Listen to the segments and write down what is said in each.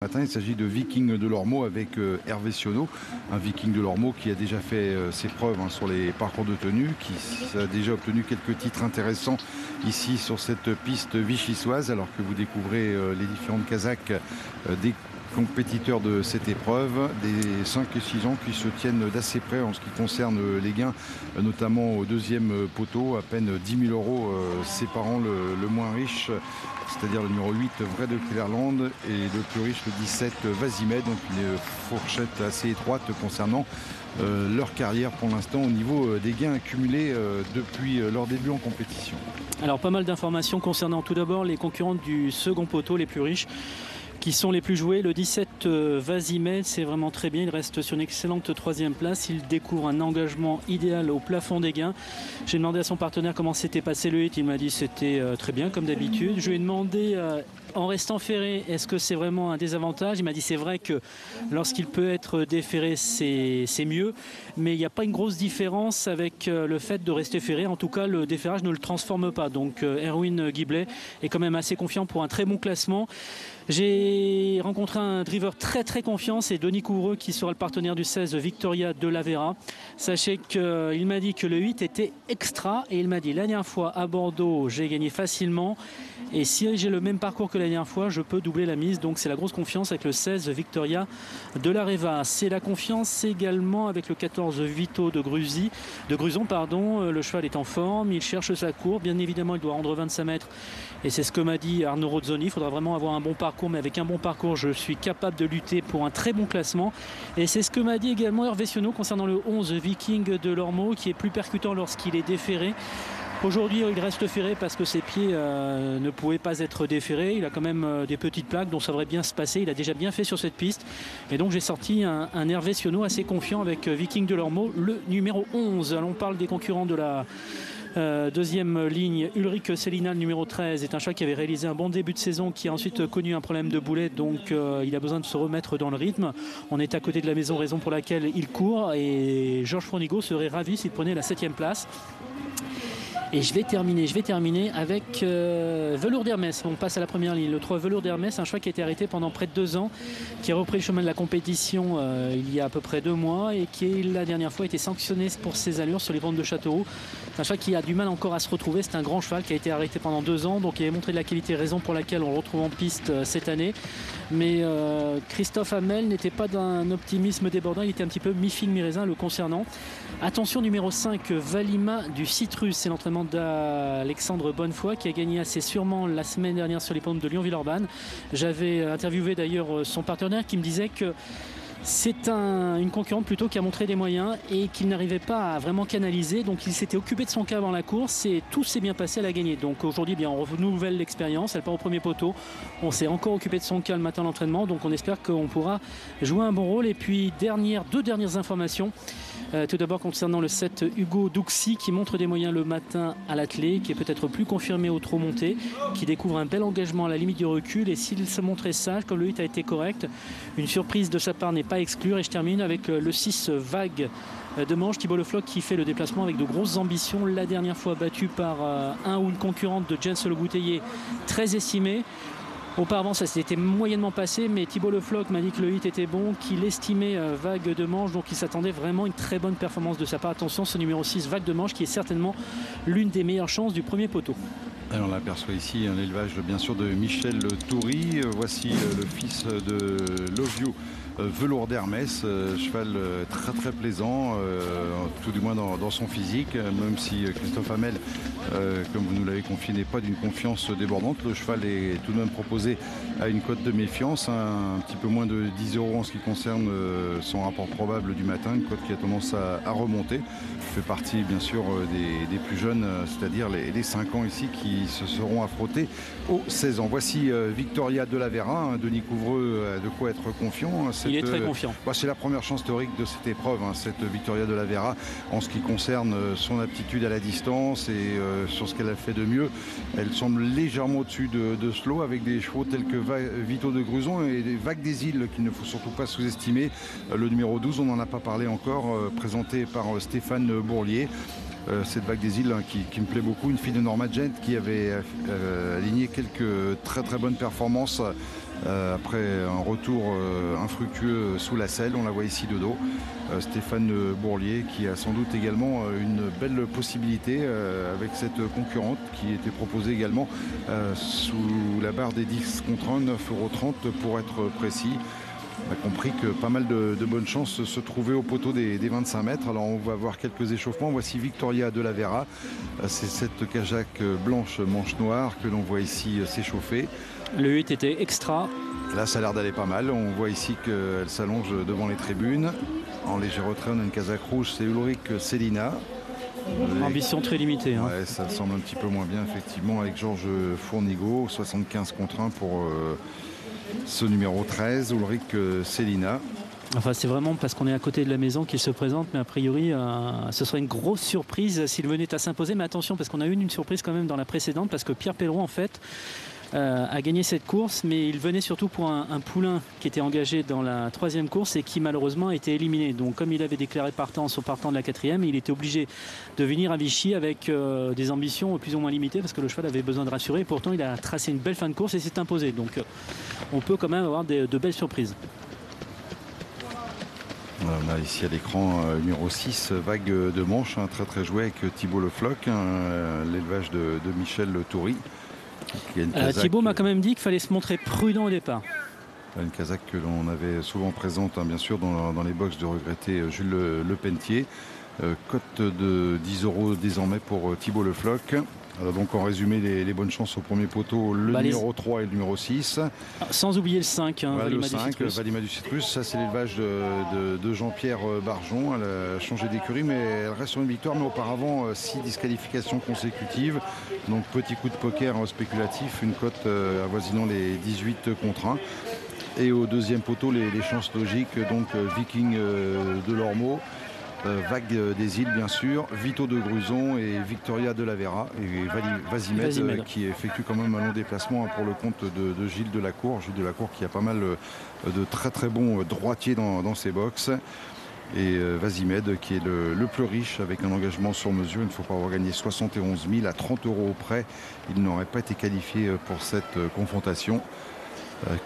Matin, il s'agit de Viking de Lormeau avec Hervé Sionneau, un Viking de Lormeau qui a déjà fait ses preuves sur les parcours de tenue, qui a déjà obtenu quelques titres intéressants ici sur cette piste vichysoise, alors que vous découvrez les différentes Kazakhs des compétiteurs de cette épreuve, des 5 et 6 ans qui se tiennent d'assez près en ce qui concerne les gains, notamment au deuxième poteau, à peine 10 000 € séparant le moins riche, c'est-à-dire le numéro 8, Vrai de Clerland, et le plus riche, le 17, Vasimed, donc une fourchette assez étroite concernant leur carrière pour l'instant au niveau des gains accumulés depuis leur début en compétition. Alors pas mal d'informations concernant tout d'abord les concurrents du second poteau, les plus riches, qui sont les plus joués. Le 17 Vasimed, c'est vraiment très bien, il reste sur une excellente 3e place, il découvre un engagement idéal au plafond des gains. J'ai demandé à son partenaire comment s'était passé le hit, il m'a dit c'était très bien comme d'habitude. Je lui ai demandé en restant ferré, est-ce que c'est vraiment un désavantage? Il m'a dit c'est vrai que lorsqu'il peut être déferré c'est mieux, mais il n'y a pas une grosse différence avec le fait de rester ferré. En tout cas le déferrage ne le transforme pas, donc Erwin Giblet est quand même assez confiant pour un très bon classement. J'ai rencontré un driver très confiant, c'est Denis Couvreux qui sera le partenaire du 16 Victoria de la Vera. Sachez qu'il m'a dit que le 8 était extra, et il m'a dit la dernière fois à Bordeaux j'ai gagné facilement, et si j'ai le même parcours que la dernière fois je peux doubler la mise. Donc c'est la grosse confiance avec le 16 Victoria de la Reva. C'est la confiance également avec le 14 Vito de Gruson. Le cheval est en forme, il cherche sa courbe, bien évidemment il doit rendre 25 mètres, et c'est ce que m'a dit Arnaud Rozzoni. Il faudra vraiment avoir un bon parcours, mais avec un bon parcours je suis capable de lutter pour un très bon classement, et c'est ce que m'a dit également Hervé Sionneau concernant le 11 Viking de Lormeau, qui est plus percutant lorsqu'il est déferré. Aujourd'hui il reste ferré parce que ses pieds ne pouvaient pas être déferrés. Il a quand même des petites plaques, donc ça devrait bien se passer. Il a déjà bien fait sur cette piste, et donc j'ai sorti un Hervé Sionneau assez confiant avec Viking de Lormeau, le numéro 11. Alors on parle des concurrents de la deuxième ligne. Ulrich Célina, le numéro 13, est un cheval qui avait réalisé un bon début de saison, qui a ensuite connu un problème de boulette, donc il a besoin de se remettre dans le rythme. On est à côté de la maison, raison pour laquelle il court, et Georges Fournigaud serait ravi s'il prenait la 7e place. Et je vais terminer avec Velours d'Hermès. On passe à la première ligne. Le 3 Velours d'Hermès, un cheval qui a été arrêté pendant près de 2 ans, qui a repris le chemin de la compétition il y a à peu près 2 mois, et qui la dernière fois a été sanctionné pour ses allures sur les pentes de Châteauroux. C'est un cheval qui a du mal encore à se retrouver. C'est un grand cheval qui a été arrêté pendant 2 ans, donc il avait montré de la qualité, raison pour laquelle on le retrouve en piste cette année. Mais Christophe Hamel n'était pas d'un optimisme débordant, il était un petit peu mi-figue mi-raisin le concernant. Attention, numéro 5, Valima du Citrus, c'est l'entraînement d'Alexandre Bonnefoy, qui a gagné assez sûrement la semaine dernière sur les pentes de Lyon-Villeurbanne. J'avais interviewé d'ailleurs son partenaire, qui me disait que c'est une concurrente plutôt qui a montré des moyens et qu'il n'arrivait pas à vraiment canaliser. Donc il s'était occupé de son cas avant la course et tout s'est bien passé, elle a gagné. Donc aujourd'hui, on renouvelle l'expérience, elle part au premier poteau. On s'est encore occupé de son cas le matin à l'entraînement, donc on espère qu'on pourra jouer un bon rôle. Et puis deux dernières informations. Tout d'abord concernant le 7 Hugo Douxy, qui montre des moyens le matin à l'attelé, qui est peut-être plus confirmé au trot monté, qui découvre un bel engagement à la limite du recul, et s'il se montrait sage, comme le 8 a été correct, une surprise de sa part n'est pas à exclure. Et je termine avec le 6 Vague de Manche, Thibaut Le Floch, qui fait le déplacement avec de grosses ambitions, la dernière fois battu par un ou une concurrente de Jens Le Bouteiller très estimé. Auparavant ça s'était moyennement passé, mais Thibaut Le Floch m'a dit que le hit était bon, qu'il estimait Vague de Manche, donc il s'attendait vraiment une très bonne performance de sa part. Attention, ce numéro 6 Vague de Manche, qui est certainement l'une des meilleures chances du premier poteau. Alors on aperçoit ici un élevage bien sûr de Michel Toury. Voici le fils de Lovio, Velours d'Hermès, cheval très plaisant, tout du moins dans son physique, même si Christophe Hamel, comme vous nous l'avez confié, n'est pas d'une confiance débordante. Le cheval est tout de même proposé à une cote de méfiance, un petit peu moins de 10 € en ce qui concerne son rapport probable du matin, une cote qui a tendance à remonter. Il fait partie bien sûr des plus jeunes, c'est-à-dire les 5 ans ici, qui se seront affrontés aux 16 ans. Voici Victoria de la Vera, Denis Couvreux, de quoi être confiant. Il est très confiant. C'est la première chance théorique de cette épreuve, cette Victoria de la Vera, en ce qui concerne son aptitude à la distance et sur ce qu'elle a fait de mieux. Elle semble légèrement au-dessus de Slow, avec des chevaux tels que Vito de Gruson et des Vagues des Îles qu'il ne faut surtout pas sous-estimer. Le numéro 12, on n'en a pas parlé encore, présenté par Stéphane Bourlier. Cette Vague des Îles qui me plaît beaucoup, une fille de Norma Gent qui avait aligné quelques très bonnes performances après un retour infructueux sous la selle. On la voit ici de dos. Stéphane Bourlier qui a sans doute également une belle possibilité avec cette concurrente qui était proposée également sous la barre des 10 contre 1, 9,30 € pour être précis. On a compris que pas mal de bonnes chances se trouvaient au poteau des 25 mètres. Alors on va voir quelques échauffements. Voici Victoria de la Vera. C'est cette Kajak blanche manche noire que l'on voit ici s'échauffer. Le 8 était extra. Là ça a l'air d'aller pas mal. On voit ici qu'elle s'allonge devant les tribunes. En léger retrait on a une Kazakh rouge, c'est Ulrich Selina. Ambition très limitée. Hein. Ouais, ça semble un petit peu moins bien effectivement avec Georges Fournigo. 75 contre 1 pour ce numéro 13, Ulrich Selina. Enfin, c'est vraiment parce qu'on est à côté de la maison qu'il se présente, mais a priori, ce serait une grosse surprise s'il venait à s'imposer. Mais attention, parce qu'on a eu une surprise quand même dans la précédente, parce que Pierre Pelleron, en fait, a gagné cette course, mais il venait surtout pour un poulain qui était engagé dans la 3e course et qui malheureusement a été éliminé. Donc, comme il avait déclaré partance au partant de la 4e, il était obligé de venir à Vichy avec des ambitions plus ou moins limitées parce que le cheval avait besoin de rassurer. Et pourtant, il a tracé une belle fin de course et s'est imposé. Donc, on peut quand même avoir de belles surprises. Voilà, on a ici à l'écran numéro 6, Vague de Manche, très joué avec Thibaut Le Floch, l'élevage de Michel Toury. Thibaut m'a quand même dit qu'il fallait se montrer prudent au départ. Une Kazakh que l'on avait souvent présente, bien sûr, dans les box de regretté Jules Lepentier. Cote de 10 € désormais pour Thibaut Le Floch. Donc en résumé les bonnes chances au premier poteau, le numéro 3 et le numéro 6. Sans oublier le 5, hein, le 5, Valima du Citrus. Ça c'est l'élevage de Jean-Pierre Barjon. Elle a changé d'écurie mais elle reste sur une victoire. Mais auparavant 6 disqualifications consécutives. Donc petit coup de poker spéculatif, une cote avoisinant les 18 contre 1. Et au deuxième poteau les chances logiques, donc Viking de Lormeau. Vague des Îles bien sûr, Vito de Gruson et Victoria de la Vera et Vazimed qui effectue quand même un long déplacement pour le compte de Gilles Delacour. Gilles Delacour qui a pas mal de très bons droitiers dans ses box. Et Vazimed qui est le plus riche avec un engagement sur mesure. Il ne faut pas avoir gagné 71 000 à 30 € près. Il n'aurait pas été qualifié pour cette confrontation.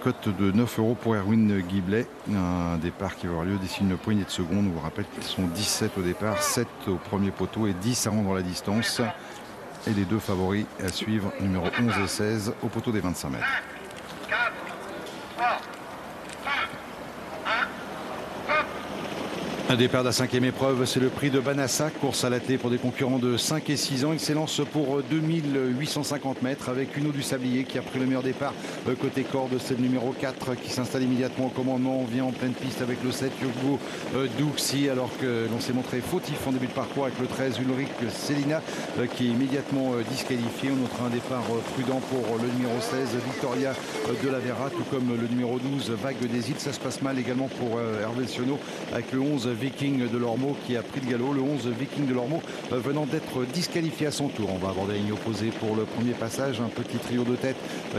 Cote de 9 € pour Erwin Guiblet. Un départ qui va avoir lieu d'ici une poignée de secondes. On vous rappelle qu'ils sont 17 au départ, 7 au premier poteau et 10 à rendre la distance. Et les deux favoris à suivre, numéro 11 et 16 au poteau des 25 mètres. Un départ de la 5e épreuve, c'est le prix de Banassac, course à l'attelé pour des concurrents de 5 et 6 ans. Il s'élance pour 2850 mètres avec Uno du Sablier qui a pris le meilleur départ côté corde. C'est le numéro 4 qui s'installe immédiatement au commandement. On vient en pleine piste avec le 7 Hugo Douxy alors que l'on s'est montré fautif en début de parcours avec le 13 Ulrich Selina qui est immédiatement disqualifié. On notera un départ prudent pour le numéro 16 Victoria de la Vera, tout comme le numéro 12 Vague des Îles. Ça se passe mal également pour Hervé Sionneau avec le 11 Viking de Lormeau qui a pris le galop. Le 11 Viking de Lormeau venant d'être disqualifié à son tour. On va aborder la ligne opposée pour le premier passage. Un petit trio de tête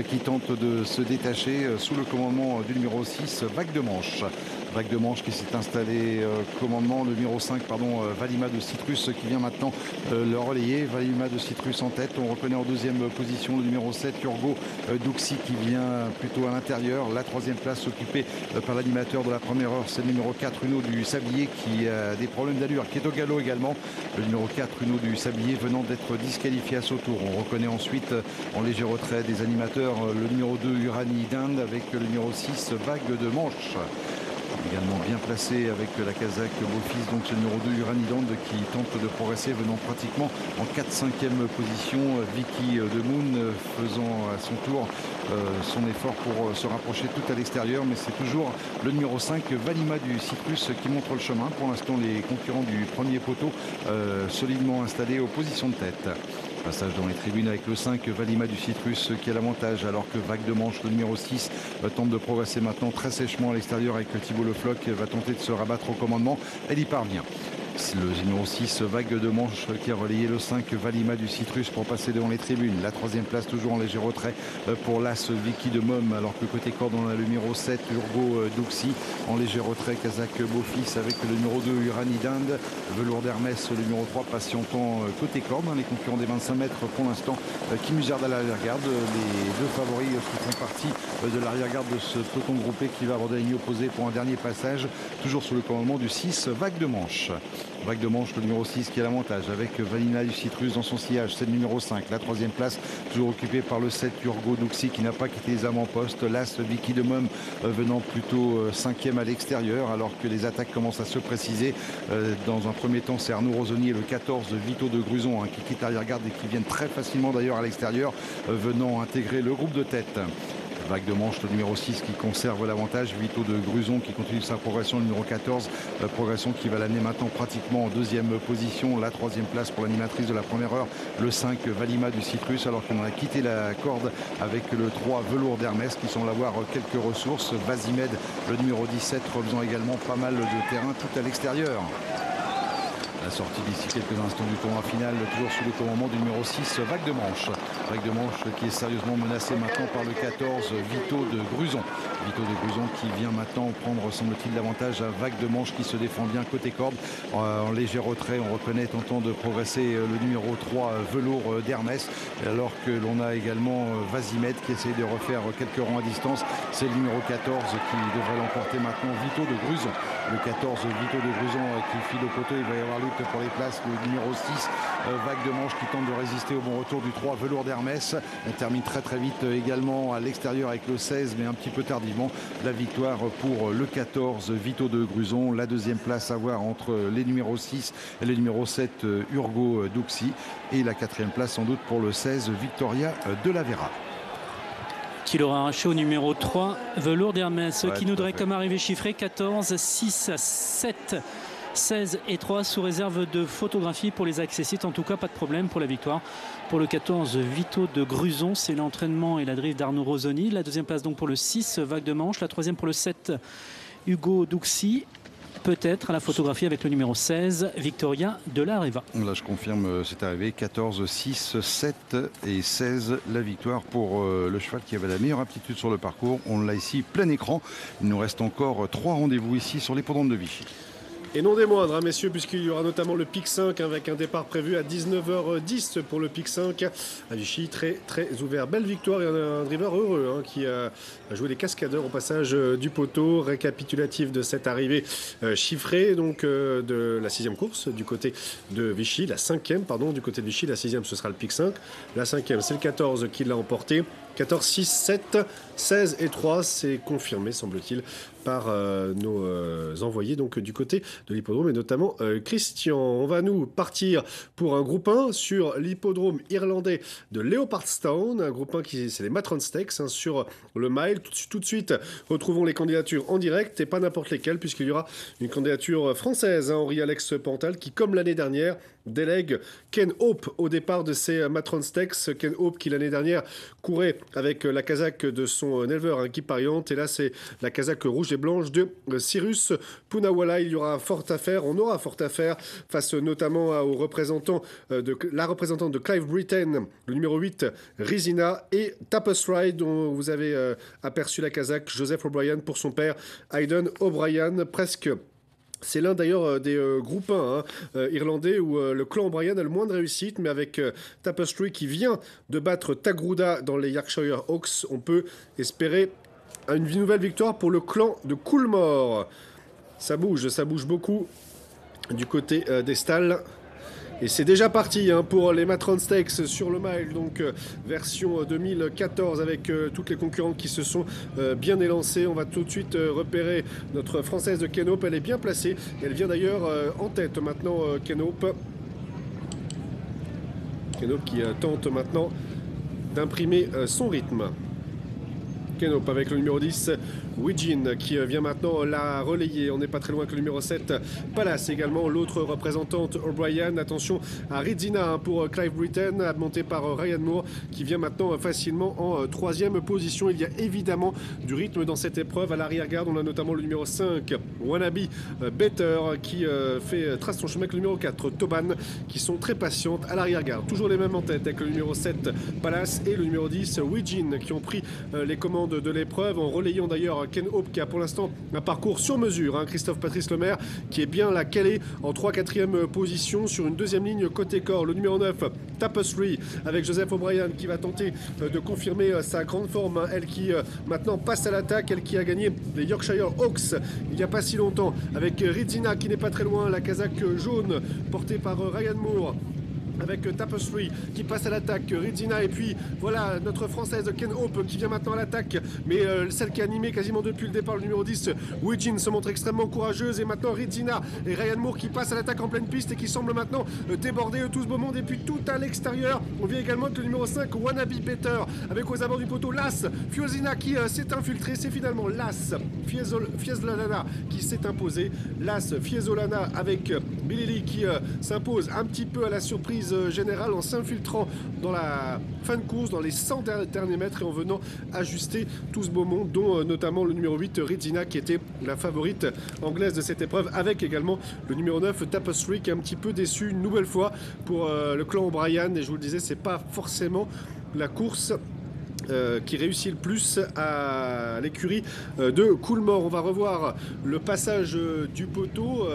qui tente de se détacher sous le commandement du numéro 6 Vague de Manche. Vague de Manche qui s'est installé commandement, le numéro 5 Valima de Citrus qui vient maintenant le relayer. Valima de Citrus en tête. On reconnaît en deuxième position le numéro 7 Urgo Douxy qui vient plutôt à l'intérieur. La troisième place occupée par l'animateur de la première heure, c'est le numéro 4 Uno du Sablier qui a des problèmes d'allure, qui est au galop également. Le numéro 4 Uno du Sablier venant d'être disqualifié à son tour. On reconnaît ensuite en léger retrait des animateurs le numéro 2 Uranie d'Inde avec le numéro 6 Vague de Manche. Également bien placé avec la Kazakh Beaufils, donc ce numéro 2 Uranidand qui tente de progresser, venant pratiquement en 4-5e position. Vicky de Moon faisant à son tour son effort pour se rapprocher tout à l'extérieur, mais c'est toujours le numéro 5 Valima du Citrus qui montre le chemin. Pour l'instant les concurrents du premier poteau solidement installés aux positions de tête. Passage dans les tribunes avec le 5 Valima du Citrus qui a l'avantage alors que Vague de Manche, le numéro 6, tente de progresser maintenant très sèchement à l'extérieur avec Thibaut Le Floch va tenter de se rabattre au commandement. Elle y parvient. Le numéro 6, Vague de Manche, qui a relayé le 5, Valima du Citrus pour passer devant les tribunes. La troisième place toujours en léger retrait pour l'As Vicky de Mom, alors que côté corde on a le numéro 7, Urgo Duxi en léger retrait, Kazakh Beaufils avec le numéro 2, Urani d'Inde, Velours d'Hermès, le numéro 3, patientant côté corde. Les concurrents des 25 mètres pour l'instant qui musardent à l'arrière-garde. Les deux favoris qui font partie de l'arrière-garde de ce peloton groupé qui va aborder la ligne opposée pour un dernier passage, toujours sous le commandement du 6, Vague de Manche. Vague de Manche, le numéro 6 qui a l'avantage avec Valina du Citrus dans son sillage, c'est le numéro 5. La troisième place toujours occupée par le 7, Urgo Duxi, qui n'a pas quitté les avant-postes. L'As Vicky de Mom venant plutôt 5e à l'extérieur, alors que les attaques commencent à se préciser. Dans un premier temps, c'est Arnaud Rosoni et le 14, Vito de Gruson, qui quitte l'arrière-garde et qui viennent très facilement d'ailleurs à l'extérieur, venant intégrer le groupe de tête. Vague de Manche, le numéro 6 qui conserve l'avantage, Vito de Gruson qui continue sa progression, le numéro 14, progression qui va l'amener maintenant pratiquement en deuxième position. La troisième place pour l'animatrice de la première heure, le 5, Valima du Citrus, alors qu'on a quitté la corde avec le 3, Velours d'Hermès, qui semble avoir quelques ressources. Vazimed, le numéro 17, refaisant également pas mal de terrain tout à l'extérieur. La sortie d'ici quelques instants du tournoi final, toujours sous le commandement du numéro 6, Vague de Manche. Vague de Manche qui est sérieusement menacé maintenant par le 14, Vito de Gruson. Vito de Gruson qui vient maintenant prendre, semble-t-il, l'avantage à Vague de Manche qui se défend bien côté corde. En léger retrait, on reconnaît tentant de progresser le numéro 3, Velours d'Hermès. Alors que l'on a également Vazimed qui essaie de refaire quelques rangs à distance. C'est le numéro 14 qui devrait l'emporter maintenant, Vito de Gruson. Le 14, Vito de Gruson qui file au poteau, il va y avoir lutte pour les places. Le numéro 6, Vague de Manche qui tente de résister au bon retour du 3, Velours d'Hermès. On termine très vite également à l'extérieur avec le 16, mais un petit peu tardivement. La victoire pour le 14, Vito de Gruson. La deuxième place à voir entre les numéros 6 et le numéro 7, Urgo Duxi. Et la quatrième place sans doute pour le 16, Victoria de la Vera. Qui l'aura arraché au numéro 3, Velours d'Hermès, qui nous donnerait comme arrivée chiffrée 14, 6, 7, 16 et 3 sous réserve de photographie pour les accessites. En tout cas, pas de problème pour la victoire. Pour le 14, Vito de Gruson, c'est l'entraînement et la drift d'Arnaud Rosoni. La deuxième place donc pour le 6, Vague de Manche. La troisième pour le 7, Urgo Duxi. Peut-être à la photographie avec le numéro 16, Victoria de la Riva. Là, je confirme, c'est arrivé. 14, 6, 7 et 16. La victoire pour le cheval qui avait la meilleure aptitude sur le parcours. On l'a ici plein écran. Il nous reste encore 3 rendez-vous ici sur l'hippodrome de Vichy. Et non des moindres, hein, messieurs, puisqu'il y aura notamment le pic 5 avec un départ prévu à 19h10 pour le pic 5 à Vichy. Très ouvert. Belle victoire et un driver heureux qui a joué les cascadeurs au passage du poteau. Récapitulatif de cette arrivée chiffrée donc, de la 6e course du côté de Vichy. La 5e, pardon, du côté de Vichy. La 6e, ce sera le pic 5. La 5e, c'est le 14 qui l'a emporté. 14, 6, 7, 16 et 3, c'est confirmé, semble-t-il, par nos envoyés donc, du côté de l'hippodrome et notamment Christian. On va nous partir pour un groupe 1 sur l'hippodrome irlandais de Leopardstown, un groupe 1 qui c'est les Matron Stakes sur le mile. Tout de suite, retrouvons les candidatures en direct et pas n'importe lesquelles puisqu'il y aura une candidature française, Henri-Alex Pantal, qui comme l'année dernière délègue Ken Hope au départ de ces Matron Stakes. Ken Hope qui l'année dernière courait avec la casaque de son éleveur Guy Pariant, et là c'est la casaque rouge et blanche de Cyrus Poonawalla. Il y aura fort à faire, on aura fort à faire face notamment aux représentants la représentante de Clive Brittain, le numéro 8 Rizina, et Tapestry Ride dont vous avez aperçu la casaque Joseph O'Brien pour son père Aidan O'Brien. Presque c'est l'un d'ailleurs des groupes 1 irlandais où le clan O'Brien a le moins de réussite, mais avec Tapestry qui vient de battre Tagruda dans les Yorkshire Hawks, on peut espérer une nouvelle victoire pour le clan de Coolmore. Ça bouge beaucoup du côté des stalles. Et c'est déjà parti pour les Matron Stakes sur le mile, donc version 2014 avec toutes les concurrentes qui se sont bien élancées. On va tout de suite repérer notre Française de Ken Hope. Elle est bien placée. Elle vient d'ailleurs en tête maintenant, Ken Hope. Ken Hope qui tente maintenant d'imprimer son rythme. Ken Hope avec le numéro 10, Widjin qui vient maintenant la relayer. On n'est pas très loin que le numéro 7, Palace également. L'autre représentante, O'Brien. Attention à Ridzina pour Clive Britton, monté par Ryan Moore, qui vient maintenant facilement en troisième position. Il y a évidemment du rythme dans cette épreuve. À l'arrière-garde, on a notamment le numéro 5, Wannabe Better, qui trace son chemin avec le numéro 4, Toban, qui sont très patientes à l'arrière-garde. Toujours les mêmes en tête avec le numéro 7, Palace, et le numéro 10, Widjin, qui ont pris les commandes de l'épreuve, en relayant d'ailleurs Ken Hope, qui a pour l'instant un parcours sur mesure. Christophe Patrice Lemaire, qui est bien là calé en 3-4e position sur une deuxième ligne côté corps. Le numéro 9, Tapestry, avec Joseph O'Brien, qui va tenter de confirmer sa grande forme. Elle qui maintenant passe à l'attaque, elle qui a gagné les Yorkshire Hawks il n'y a pas si longtemps, avec Ridzina qui n'est pas très loin, la casaque jaune portée par Ryan Moore, avec Tapestry qui passe à l'attaque, Ridzina, et puis voilà notre française Ken Hope qui vient maintenant à l'attaque, mais celle qui a animé quasiment depuis le départ, le numéro 10, Widjin, se montre extrêmement courageuse, et maintenant Ridzina et Ryan Moore qui passent à l'attaque en pleine piste et qui semblent maintenant déborder tout ce beau monde. Et puis tout à l'extérieur, on vient également avec le numéro 5, Wannabe Better, avec aux abords du poteau Las Fiesolana qui s'est infiltré. C'est finalement Las Fiesolana qui s'est imposé. Las Fiesolana avec Billy qui s'impose un petit peu à la surprise générale en s'infiltrant dans la fin de course, dans les 100 derniers mètres, et en venant ajuster tout ce beau monde, dont notamment le numéro 8, Ridzina, qui était la favorite anglaise de cette épreuve, avec également le numéro 9, Tapestry, qui est un petit peu déçu une nouvelle fois pour le clan O'Brien. Et je vous le disais, c'est pas forcément la course qui réussit le plus à l'écurie de Coolmore. On va revoir le passage du poteau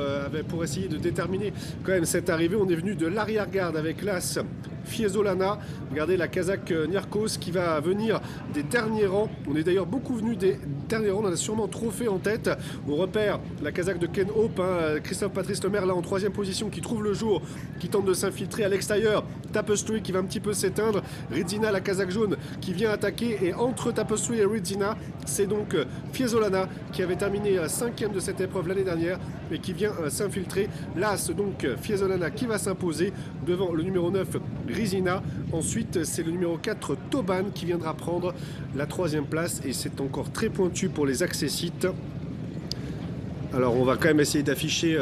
pour essayer de déterminer quand même cette arrivée. On est venu de l'arrière-garde avec l'As Fiesolana. Regardez la Kazakh Niarkos qui va venir des derniers rangs. On est d'ailleurs beaucoup venu des derniers rangs. On a sûrement Trophée en tête. On repère la Kazakh de Ken Hope, Christophe Patrice Lemaire là en troisième position, qui trouve le jour, qui tente de s'infiltrer à l'extérieur. Tapestry qui va un petit peu s'éteindre. Ridzina, la Kazakh jaune, qui vient attaquer, et entre Tapestry et Ridzina, c'est donc Fiesolana qui avait terminé 5e de cette épreuve l'année dernière et qui vient s'infiltrer. L'As donc Fiesolana qui va s'imposer devant le numéro 9 Ridzina. Ensuite c'est le numéro 4 Toban qui viendra prendre la 3e place, et c'est encore très pointu pour les accessites. Alors on va quand même essayer d'afficher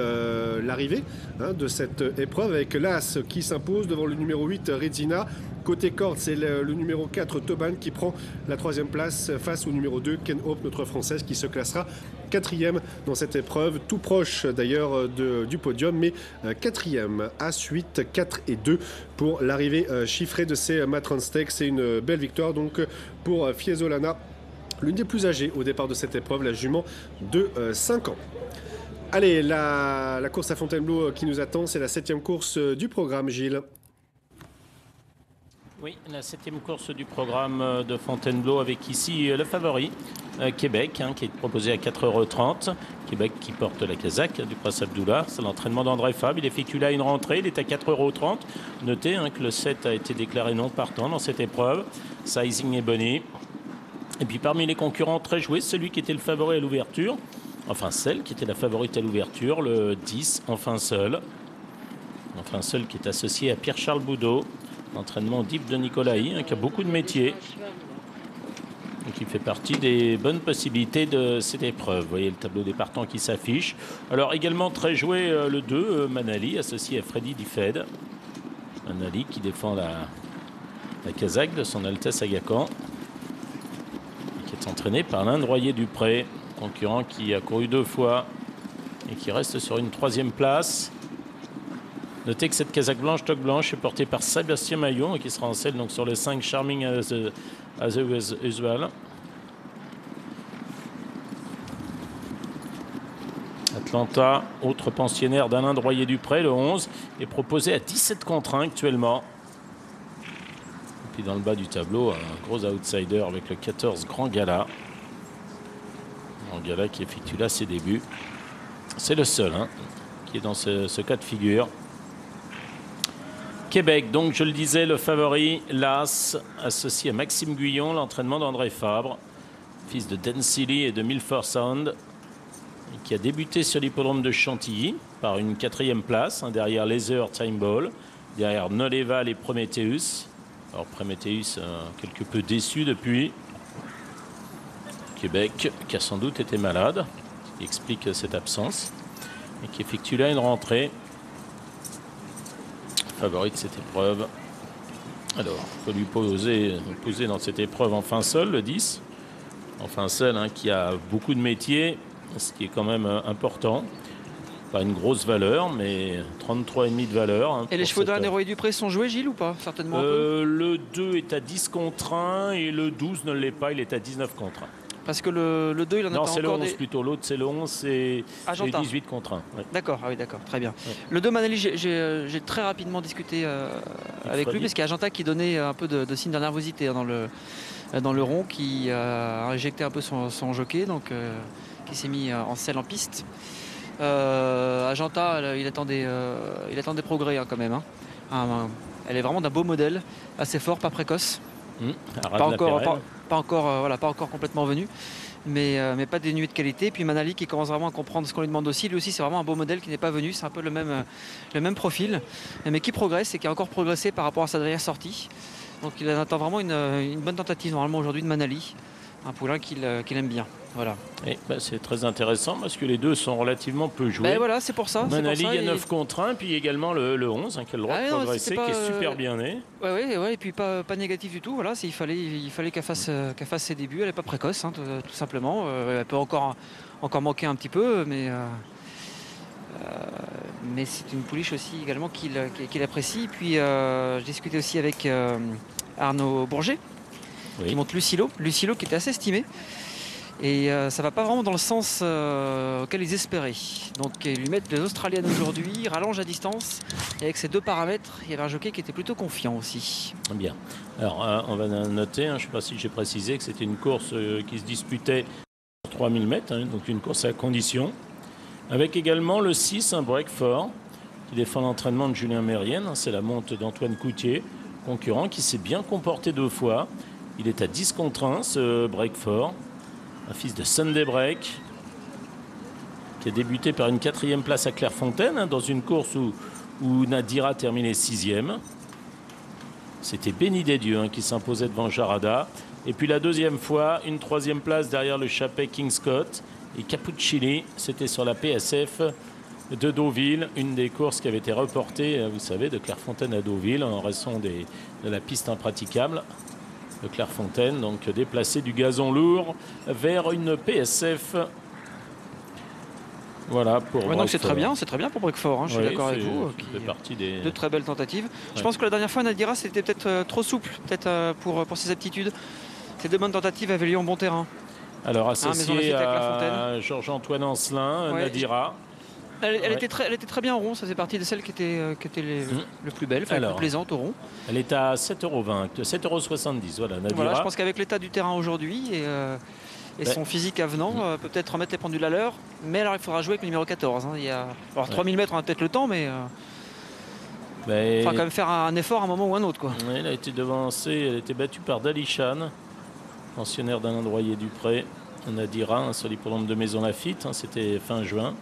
l'arrivée de cette épreuve, avec l'As qui s'impose devant le numéro 8 Ridzina. Côté corde, c'est le numéro 4 Toban qui prend la 3e place face au numéro 2 Ken Hope, notre française, qui se classera 4e dans cette épreuve, tout proche d'ailleurs du podium, mais 4e à suite, 4 et 2 pour l'arrivée chiffrée de ces Matron Stakes. C'est une belle victoire donc pour Fiesolana, l'une des plus âgées au départ de cette épreuve, la jument de 5 ans. Allez, la course à Fontainebleau qui nous attend, c'est la 7e course du programme, Gilles. Oui, la 7e course du programme de Fontainebleau, avec ici le favori, Québec, qui est proposé à 4,30 €. Québec qui porte la casaque du Prince Abdullah. C'est l'entraînement d'André Fabre. Il effectue là une rentrée, il est à 4,30 €. Notez que le 7 a été déclaré non partant dans cette épreuve. Sizing et Bonnie. Et puis parmi les concurrents très joués, celui qui était le favori à l'ouverture, enfin celle qui était la favorite à l'ouverture, le 10, Enfin Seul. Enfin Seul qui est associé à Pierre-Charles Boudot. L'entraînement d'Yves de Nicolaï, qui a beaucoup de métiers et qui fait partie des bonnes possibilités de cette épreuve. Vous voyez le tableau des partants qui s'affiche. Alors également très joué le 2, Manali, associé à Freddy Diffed. Manali qui défend la casaque de son Altesse Agacan, qui est entraîné par l'Inde Royer-Dupré, concurrent qui a couru 2 fois et qui reste sur une 3e place. Notez que cette casaque blanche, toque blanche, est portée par Sébastien Maillot, qui sera en selle donc sur le 5 Charming as Usual. Atlanta, autre pensionnaire d'Alain Royer-Dupré, le 11, est proposé à 17 contre 1 actuellement. Et puis dans le bas du tableau, un gros outsider avec le 14 Grand Gala. Grand Gala qui effectue là ses débuts. C'est le seul qui est dans ce cas de figure. Québec, donc je le disais, le favori, l'As, associé à Maxime Guyon, l'entraînement d'André Fabre, fils de Densily et de Milford Sound, qui a débuté sur l'hippodrome de Chantilly par une 4e place, derrière Laser Time Ball, derrière Noleval et Prometheus. Alors Prometheus, quelque peu déçu depuis, Québec, qui a sans doute été malade, ce qui explique cette absence, et qui effectue là une rentrée. Favori de cette épreuve. Alors, il faut lui poser dans cette épreuve en fin seul, le 10. En fin seul, hein, qui a beaucoup de métiers, ce qui est quand même important. Pas une grosse valeur, mais 33,5 de valeur. Hein, et les chevaux d'Alain et Dupré sont joués, Gilles, ou pas? Certainement un peu. Le 2 est à 10 contre 1 et le 12 ne l'est pas, il est à 19 contre 1. Parce que le 2, il en a pas encore. Non, c'est le 11 plutôt. L'autre, c'est le 11, c'est 18 contre 1. Ouais. D'accord, ah oui, d'accord, très bien. Ouais. Le 2, Manali, j'ai très rapidement discuté avec lui, parce qu'il y a Agenta qui donnait un peu de signe de nervosité dans le rond, qui a injecté un peu son jockey, donc qui s'est mis en selle en piste. Agenta, il attend des progrès hein, quand même. Hein. Elle est vraiment d'un beau modèle, assez fort, pas précoce. Pas encore complètement venu, mais pas dénué de qualité. Puis Manali qui commence vraiment à comprendre ce qu'on lui demande aussi. Lui aussi, c'est vraiment un beau modèle qui n'est pas venu. C'est un peu le même profil, mais qui progresse et qui a encore progressé par rapport à sa dernière sortie. Donc il attend vraiment une bonne tentative normalement aujourd'hui de Manali. Un poulain qu'il aime bien. Voilà. C'est très intéressant parce que les deux sont relativement peu joués. Voilà, c'est pour ça. Manali, il y a 9 contre 1, puis également le 11 qui a le droit de progresser, qui est super bien né. Ouais, et puis pas négatif du tout. Voilà, il fallait qu'elle fasse ses débuts. Elle n'est pas précoce, hein, tout simplement. Elle peut encore manquer un petit peu, mais c'est une pouliche aussi également qu'il apprécie. Puis j'ai discuté aussi avec Arnaud Bourget. Oui. Qui monte Lucilo qui était assez estimé et ça va pas vraiment dans le sens auquel ils espéraient. Donc ils lui mettent les Australiennes aujourd'hui, rallonge à distance et avec ces deux paramètres il y avait un jockey qui était plutôt confiant aussi. Bien, alors on va noter, je ne sais pas si j'ai précisé que c'était une course qui se disputait sur 3000 mètres, donc une course à condition avec également le 6, un break fort qui défend l'entraînement de Julien Mérienne, c'est la monte d'Antoine Coutier, concurrent qui s'est bien comporté 2 fois. Il est à 10 contre 1, ce break fort. Un fils de Sunday Break, qui a débuté par une 4e place à Clairefontaine, dans une course où Nadira terminait 6e. C'était Béni des Dieux qui s'imposait devant Jarada. Et puis la 2e fois, une 3e place derrière le Chapet King Scott. Et Cappuccini, c'était sur la PSF de Deauville, une des courses qui avait été reportée, vous savez, de Clairefontaine à Deauville, en raison de la piste impraticable de Clairefontaine, donc déplacer du gazon lourd vers une PSF. Voilà pour donc c'est très bien pour Breakfort, je suis d'accord avec vous. Fait partie des... De très belles tentatives. Je pense que la dernière fois Nadira c'était peut-être trop souple, peut-être pour ses aptitudes. Ces 2 bonnes tentatives avaient lieu en bon terrain. Alors associé à Georges-Antoine Ancelin, Nadira. Elle était très bien au rond, ça faisait partie de celles qui étaient le plus belles, le plus plaisantes au rond. Elle est à 7,20 €, 7,70 €, voilà, Nadira. Voilà, je pense qu'avec l'état du terrain aujourd'hui et son physique avenant, peut-être remettre les pendules à l'heure, mais alors il faudra jouer avec le numéro 14. Alors 3000 mètres, on a peut-être le temps, mais il faudra quand même faire un effort à un moment ou un autre. Quoi. Elle a été devancée, elle a été battue par Dalichan, pensionnaire d'Alain Droyer-Dupré. Nadira, sur l'hippodrome de Maison Lafitte, c'était fin juin.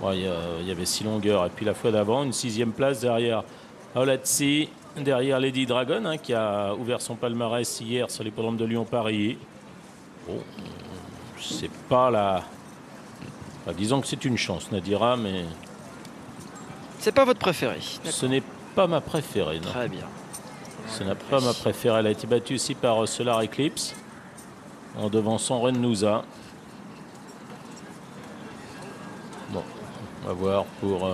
Il y avait 6 longueurs. Et puis la fois d'avant, une 6e place derrière Olatsi, derrière Lady Dragon, qui a ouvert son palmarès hier sur l'hippodrome de Lyon-Paris. Bon, c'est pas la... Enfin, disons que c'est une chance, Nadira, mais... C'est pas votre préférée. Ce n'est pas ma préférée, non. Très bien. Ce n'est pas ma préférée. Elle a été battue aussi par Solar Eclipse, en devançant Renouza. Bon, on va voir pour...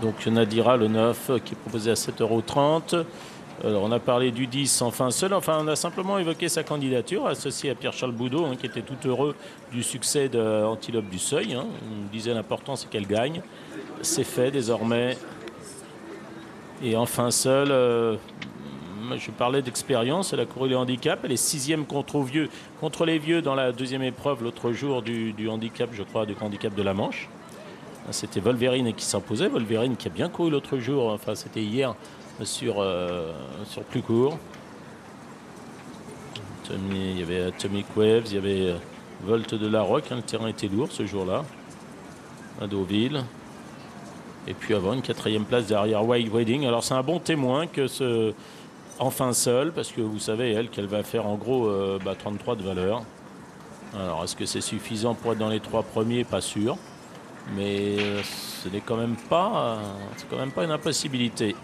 Donc Nadira, le 9, qui est proposé à 7,30 €. Alors, on a parlé du 10 en fin seul. Enfin, on a simplement évoqué sa candidature, associée à Pierre-Charles Boudot, qui était tout heureux du succès d'Antilope du Seuil. Il disait l'important, c'est qu'elle gagne. C'est fait désormais. Et en fin seul, je parlais d'expérience. Elle a couru les handicaps. Elle est 6e contre les vieux dans la 2e épreuve l'autre jour du handicap, je crois, du handicap de la Manche. C'était Wolverine qui s'imposait. Wolverine qui a bien couru l'autre jour. Enfin, c'était hier sur plus court. Il y avait Atomic Waves, il y avait Volt de la Roque. Le terrain était lourd ce jour-là à Deauville. Et puis avant, une 4e place derrière Wild Wedding. Alors c'est un bon témoin que enfin seule, parce que vous savez, elle, qu'elle va faire en gros 33 de valeur. Alors, est-ce que c'est suffisant pour être dans les 3 premiers? Pas sûr. Mais ce n'est quand même pas une impossibilité.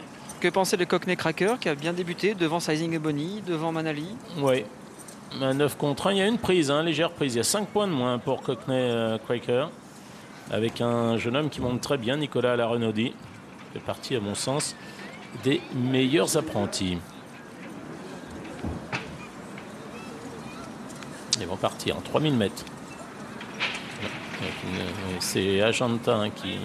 Que penser de Cockney Cracker qui a bien débuté devant Sizing Ebony, devant Manali? Oui. 9 contre 1, il y a une prise, légère prise. Il y a 5 points de moins pour Cockney Cracker. Avec un jeune homme qui monte très bien, Nicolas Larenaudi. Fait partie, à mon sens, des meilleurs apprentis. Ils vont partir en 3000 mètres. C'est Ajanta qui...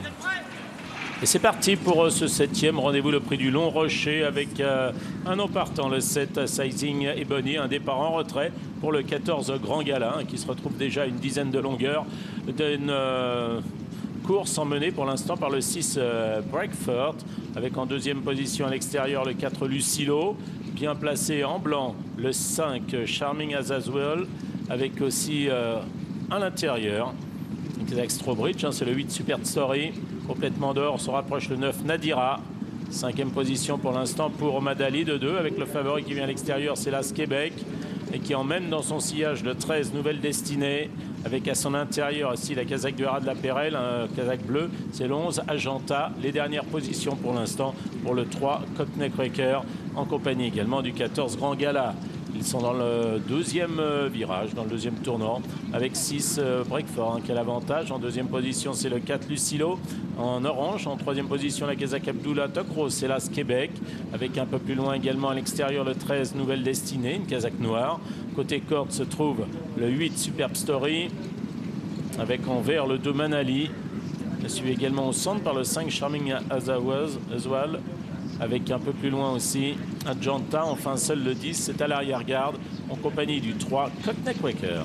Et c'est parti pour ce 7e rendez-vous, le prix du Long Rocher, avec un nom partant, le 7 Sizing Ebony, un départ en retrait pour le 14 Grand Gala, qui se retrouve déjà à une dizaine de longueurs d'une course emmenée pour l'instant par le 6 Breakford, avec en deuxième position à l'extérieur le 4 Lucilo, bien placé en blanc le 5 Charming Azazwell, avec aussi à l'intérieur Strobridge, c'est le 8 Super Story, complètement dehors, on se rapproche le 9 Nadira, 5e position pour l'instant pour Madali de 2, avec le favori qui vient à l'extérieur, c'est l'As Québec, et qui emmène dans son sillage le 13 Nouvelle Destinée, avec à son intérieur aussi la casaque du Haras de la Pérelle, un casaque bleu, c'est le 11 Ajanta, les dernières positions pour l'instant pour le 3 Cockney Cracker, en compagnie également du 14 Grand Gala. Ils sont dans le deuxième virage, dans le deuxième tournant, avec 6 Breakford qui a l'avantage. En deuxième position, c'est le 4 Lucilo en orange. En troisième position, la Kazakh Abdullah Tokro, c'est l'As Québec. Avec un peu plus loin également à l'extérieur, le 13 Nouvelle Destinée, une Kazakh noire. Côté corde se trouve le 8 Superb Story, avec en vert le 2 Manali. Suivi également au centre par le 5 Charming Azawal. Avec un peu plus loin aussi Ajanta, enfin seul le 10, c'est à l'arrière-garde en compagnie du 3 Cockney Cracker.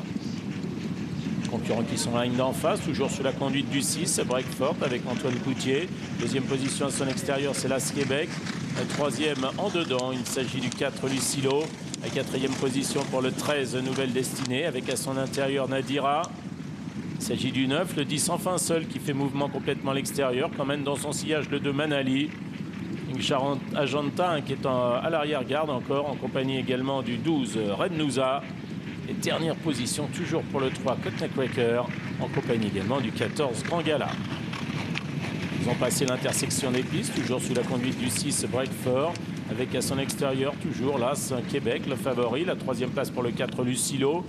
Concurrents qui sont en ligne d'en face, toujours sous la conduite du 6 Breakford avec Antoine Coutier. Deuxième position à son extérieur, c'est l'As Québec. Troisième en dedans, il s'agit du 4 Lucilo. La quatrième position pour le 13 Nouvelle Destinée avec à son intérieur Nadira. Il s'agit du 9, le 10 enfin seul qui fait mouvement complètement à l'extérieur, quand même dans son sillage le 2 Manali. Ajanta qui est à l'arrière-garde encore, en compagnie également du 12 Red Nouza. Et dernière position toujours pour le 3 Cockney Cracker, en compagnie également du 14 Grand Gala. Ils ont passé l'intersection des pistes, toujours sous la conduite du 6 Breakford, avec à son extérieur toujours l'As Québec, le favori, la troisième place pour le 4 Lucilo,